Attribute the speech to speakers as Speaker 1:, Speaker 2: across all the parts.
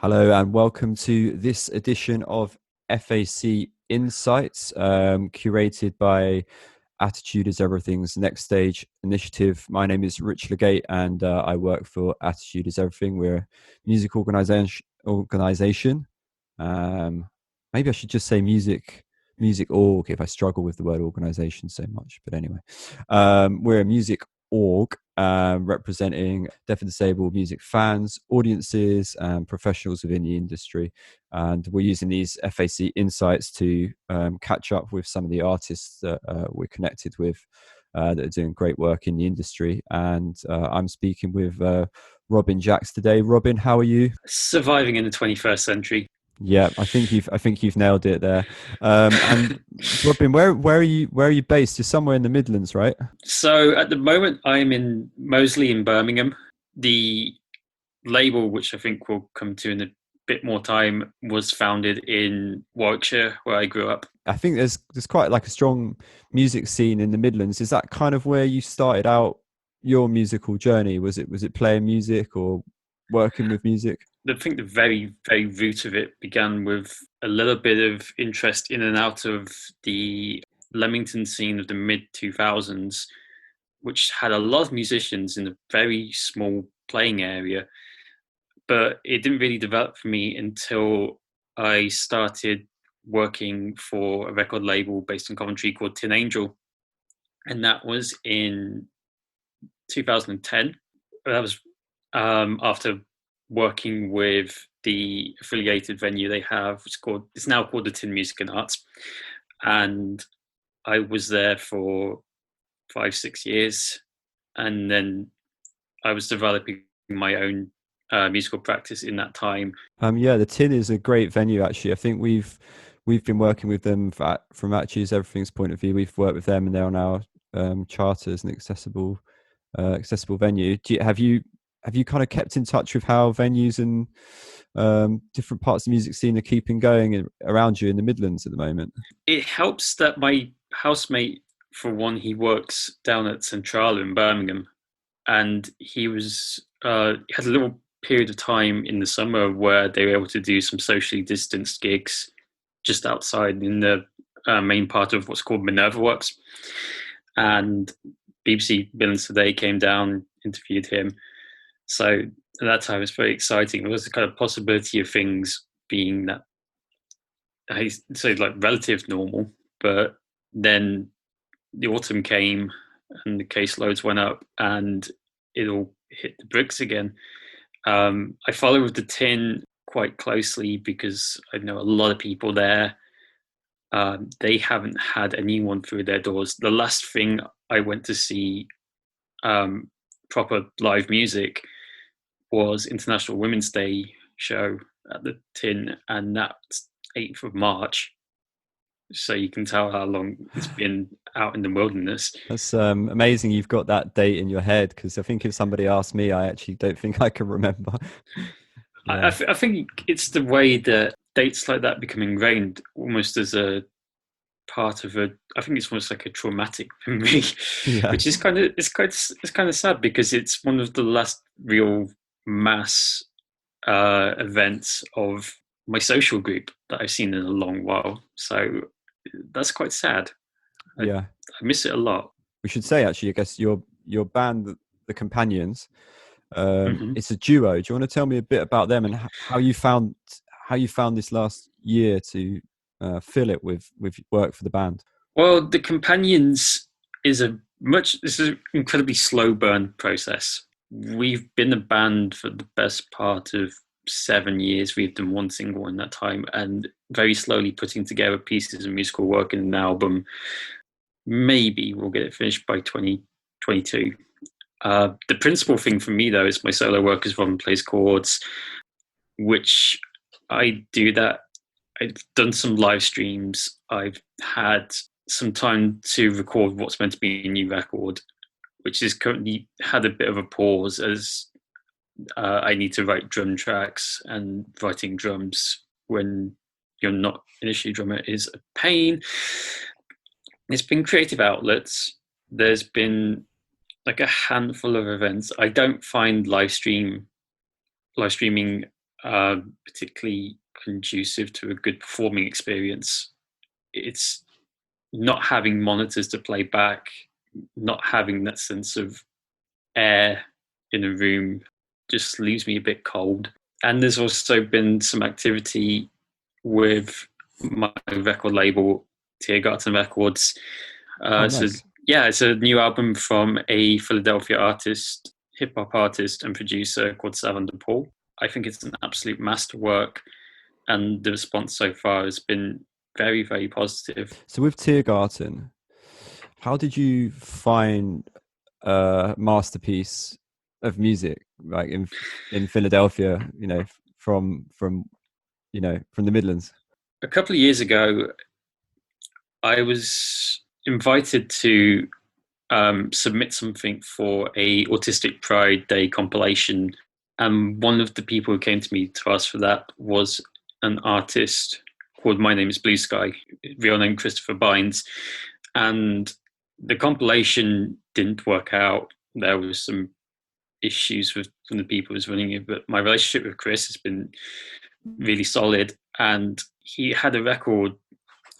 Speaker 1: Hello and welcome to this edition of FAC Insights, curated by Attitude is Everything's Next Stage initiative. My name is Rich Legate and I work for Attitude is Everything. We're a music organization. Maybe I should just say music org if I struggle with the word organization so much. But anyway, we're a music org representing deaf and disabled music fans, audiences, and professionals within the industry. And we're using these FAC insights to catch up with some of the artists that we're connected with that are doing great work in the industry. And I'm speaking with Robin Jacks today. Robin, how are you?
Speaker 2: Surviving in the 21st century.
Speaker 1: Yeah, I think you've nailed it there. And Robin, where are you based? You're somewhere in the Midlands, right?
Speaker 2: So at the moment, I'm in Moseley in Birmingham. The label, which I think we'll come to in a bit more time, was founded in Warwickshire, where I grew up.
Speaker 1: I think there's quite like a strong music scene in the Midlands. Is that kind of where you started out your musical journey? Was it playing music or working with music?
Speaker 2: I think the very, very root of it began with a little bit of interest in and out of the Leamington scene of the mid 2000s, which had a lot of musicians in a very small playing area. But it didn't really develop for me until I started working for a record label based in Coventry called Tin Angel. And that was in 2010. That was after working with the affiliated venue they have. It's now called the Tin Music and Arts. And I was there for 5-6 years. And then I was developing my own musical practice in that time.
Speaker 1: Yeah, the Tin is a great venue actually. I think we've been working with them from actually Everything's point of view. We've worked with them and they're on our charter as an accessible venue. Have you kind of kept in touch with how venues and different parts of the music scene are keeping going around you in the Midlands at the moment?
Speaker 2: It helps that my housemate, for one, he works down at Centrala in Birmingham, and he had a little period of time in the summer where they were able to do some socially distanced gigs just outside in the main part of what's called Minerva Works. And BBC Midlands Today came down, interviewed him. So at that time, it's very exciting. There was the kind of possibility of things being that, I say, like relative normal, but then the autumn came and the caseloads went up and it all hit the bricks again. I follow the Tin quite closely because I know a lot of people there. They haven't had anyone through their doors. The last thing I went to see proper live music was International Women's Day show at the Tin, and that's 8th of March. So you can tell how long it's been out in the wilderness.
Speaker 1: That's amazing. You've got that date in your head because I think if somebody asked me, I actually don't think I can remember.
Speaker 2: I,
Speaker 1: Yeah,
Speaker 2: I think it's the way that dates like that become ingrained almost as a part of a. I think it's almost like a traumatic memory,
Speaker 1: yeah,
Speaker 2: which is it's kind of sad because it's one of the last real mass events of my social group that I've seen in a long while. So that's quite sad. I,
Speaker 1: yeah.
Speaker 2: I miss it a lot.
Speaker 1: We should say actually, I guess your band, the Companions,
Speaker 2: Hmm.
Speaker 1: it's a duo. Do you want to tell me a bit about them and how you found this last year to fill it with work for the band?
Speaker 2: Well, the Companions is this is an incredibly slow burn process. We've been a band for the best part of 7 years. We've done one single in that time, and very slowly putting together pieces of musical work in an album. Maybe we'll get it finished by 2022. The principal thing for me, though, is my solo work as Robin plays chords, which I do that. I've done some live streams. I've had some time to record what's meant to be a new record, which is currently had a bit of a pause as I need to write drum tracks, and writing drums when you're not an issue drummer is a pain. It's been creative outlets. There's been like a handful of events. I don't find live streaming particularly conducive to a good performing experience. It's not having monitors to play back, not having that sense of air in a room just leaves me a bit cold. And there's also been some activity with my record label, Tiergarten Records.
Speaker 1: Oh,
Speaker 2: So
Speaker 1: nice.
Speaker 2: yeah, it's a new album from a Philadelphia artist, hip hop artist and producer called Savon DePaul. I think it's an absolute masterwork, and the response so far has been very, very positive.
Speaker 1: So with Tiergarten, how did you find a masterpiece of music, like in Philadelphia? From from the Midlands.
Speaker 2: A couple of years ago, I was invited to submit something for a Autistic Pride Day compilation, and one of the people who came to me to ask for that was an artist called My Name Is Blue Sky, real name Christopher Bynes, and the compilation didn't work out. There was some issues with from the people who was running it, but my relationship with Chris has been really solid, and he had a record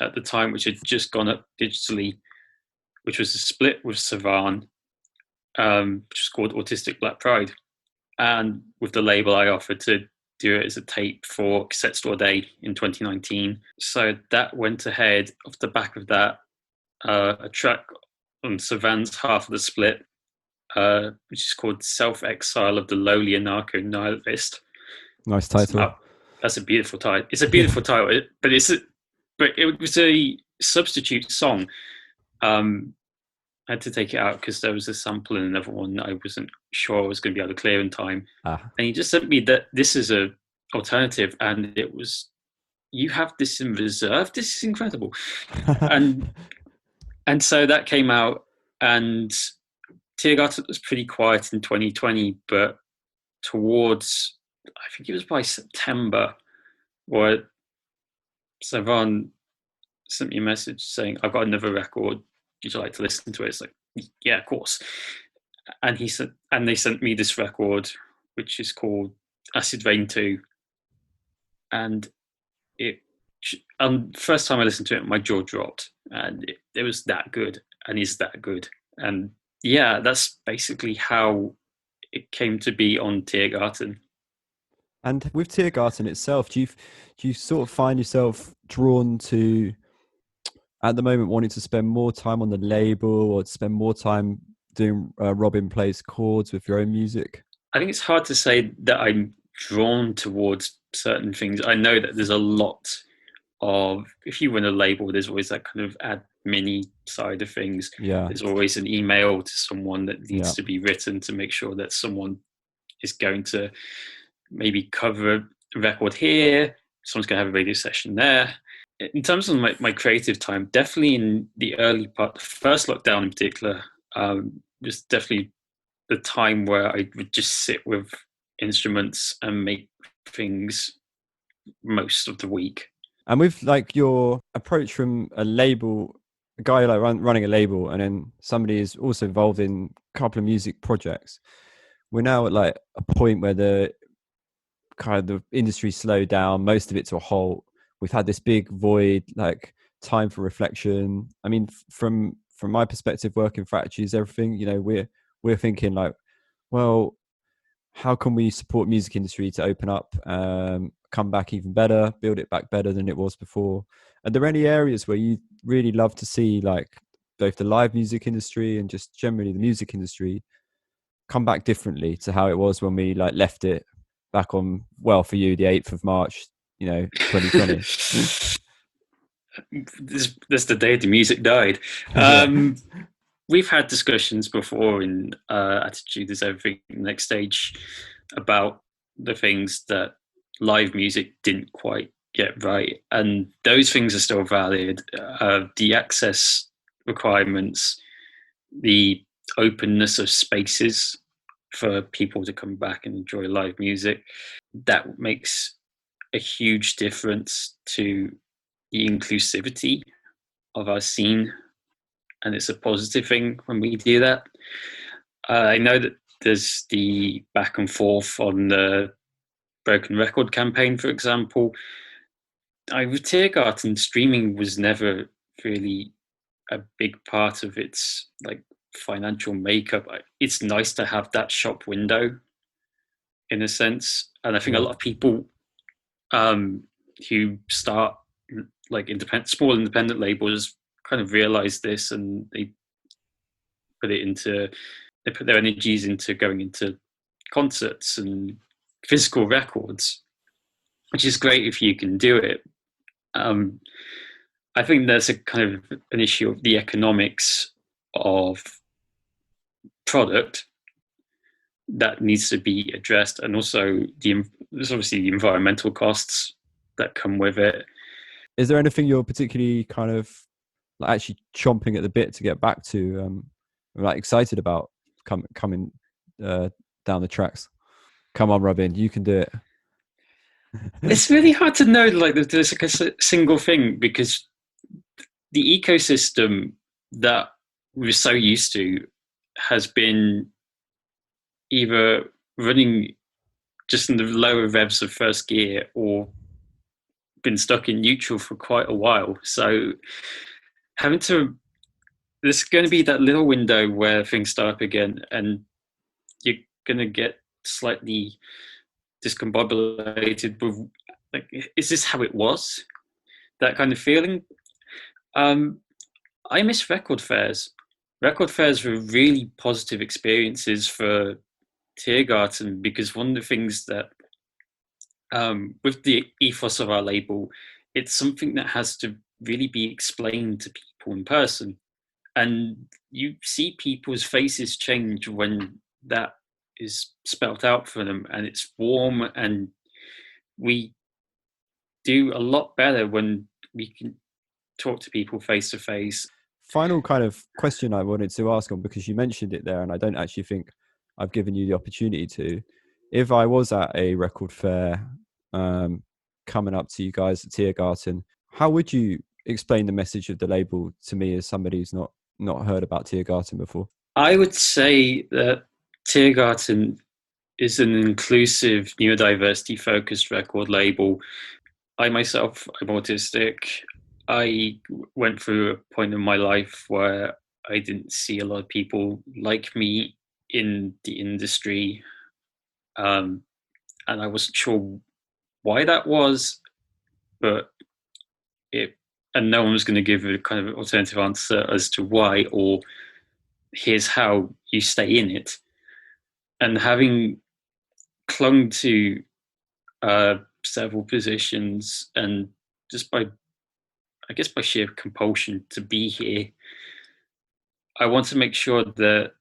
Speaker 2: at the time which had just gone up digitally, which was a split with Savan, which was called Autistic Black Pride. And with the label, I offered to do it as a tape for Cassette Store Day in 2019. So that went ahead. Off the back of that, a track on Savan's half of the split, which is called Self Exile of the Lowly Anarcho Nihilist.
Speaker 1: Nice title.
Speaker 2: That's a beautiful title. It's a
Speaker 1: Yeah.
Speaker 2: beautiful title, but it was a substitute song. I had to take it out because there was a sample in another one that I wasn't sure I was going to be able to clear in time.
Speaker 1: Ah.
Speaker 2: And he just sent me that this is a alternative, and it was, you have this in reserve. This is incredible. And and so that came out, and Tiergarten was pretty quiet in 2020, but towards, I think it was by September, where Savan sent me a message saying, I've got another record. Would you like to listen to it? It's like, yeah, of course. And they sent me this record, which is called Acid Rain 2. And it, first time I listened to it, my jaw dropped, and it was that good, and is that good. And yeah, that's basically how it came to be on Tiergarten.
Speaker 1: And with Tiergarten itself, do you sort of find yourself drawn to at the moment wanting to spend more time on the label or to spend more time doing Robin plays chords with your own music?
Speaker 2: I think it's hard to say that I'm drawn towards certain things. I know that there's a lot of, if you run a label, there's always that kind of admin side of things.
Speaker 1: Yeah,
Speaker 2: There's always an email to someone that
Speaker 1: yeah.
Speaker 2: needs to be written to make sure that someone is going to maybe cover a record here, someone's going to have a radio session there. In terms of my creative time, definitely in the early part, the first lockdown in particular, was definitely the time where I would just sit with instruments and make things most of the week.
Speaker 1: And with like your approach from a label, a guy like running a label, and then somebody is also involved in a couple of music projects, we're now at like a point where the kind of the industry slowed down, most of it to a halt. We've had this big void, like time for reflection. I mean, from my perspective, working for Factories, everything, we're thinking like, well, how can we support music industry to open up, come back even better, build it back better than it was before? Are there any areas where you really love to see like both the live music industry and just generally the music industry come back differently to how it was when we like left it back on, well, for you, the 8th of March, 2020?
Speaker 2: That's the day the music died.
Speaker 1: Yeah.
Speaker 2: We've had discussions before in Attitude is Everything Next Stage about the things that live music didn't quite get right, and those things are still valid. The access requirements, the openness of spaces for people to come back and enjoy live music, that makes a huge difference to the inclusivity of our scene, and it's a positive thing when we do that. I know that there's the back and forth on the Broken Record campaign, for example. With Tiergarten, streaming was never really a big part of its like financial makeup. It's nice to have that shop window in a sense, and I think a
Speaker 1: Yeah.
Speaker 2: lot of people who start like small independent labels kind of realize this, and they put their energies into going into concerts and physical records, which is great if you can do it. Um, I think there's a kind of an issue of the economics of product that needs to be addressed, and also there's obviously the environmental costs that come with it.
Speaker 1: Is there anything you're particularly kind of like actually chomping at the bit to get back to, like excited about coming down the tracks? Come on, Robin, you can do it.
Speaker 2: It's really hard to know, like there's like a single thing, because the ecosystem that we're so used to has been either running just in the lower revs of first gear or been stuck in neutral for quite a while. So having to, there's going to be that little window where things start up again, and you're going to get slightly discombobulated with, like, is this how it was? That kind of feeling. I miss record fairs. Record fairs were really positive experiences for Tiergarten, because one of the things that, with the ethos of our label, it's something that has to really be explained to people in person. And you see people's faces change when that is spelt out for them, and it's warm, and we do a lot better when we can talk to people face to face.
Speaker 1: Final kind of question I wanted to ask on, because you mentioned it there and I don't actually think I've given you the opportunity to. If I was at a record fair, coming up to you guys at Tiergarten, how would you explain the message of the label to me as somebody who's not heard about Tiergarten before?
Speaker 2: I would say that Tiergarten is an inclusive, neurodiversity focused record label. I myself am autistic. I went through a point in my life where I didn't see a lot of people like me in the industry, and I wasn't sure why that was, but and no one was going to give a kind of alternative answer as to why, or here's how you stay in it. And having clung to several positions, and just by sheer compulsion to be here, I want to make sure that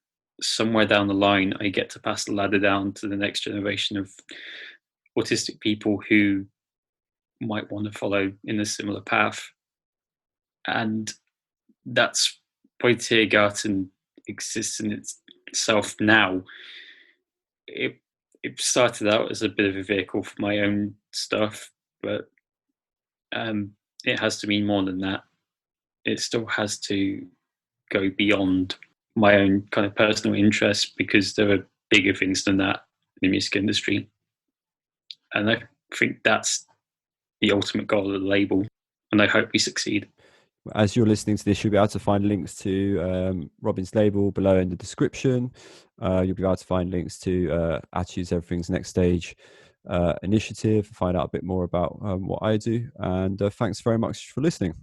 Speaker 2: somewhere down the line I get to pass the ladder down to the next generation of autistic people who might want to follow in a similar path. And that's why Tiergarten exists in itself now. It started out as a bit of a vehicle for my own stuff, but it has to mean more than that. It still has to go beyond my own kind of personal interests, because there are bigger things than that in the music industry. And I think that's the ultimate goal of the label, and I hope we succeed.
Speaker 1: As you're listening to this, you'll be able to find links to Robin's label below in the description. You'll be able to find links to Attitudes Everything's Next Stage initiative, find out a bit more about what I do. And thanks very much for listening.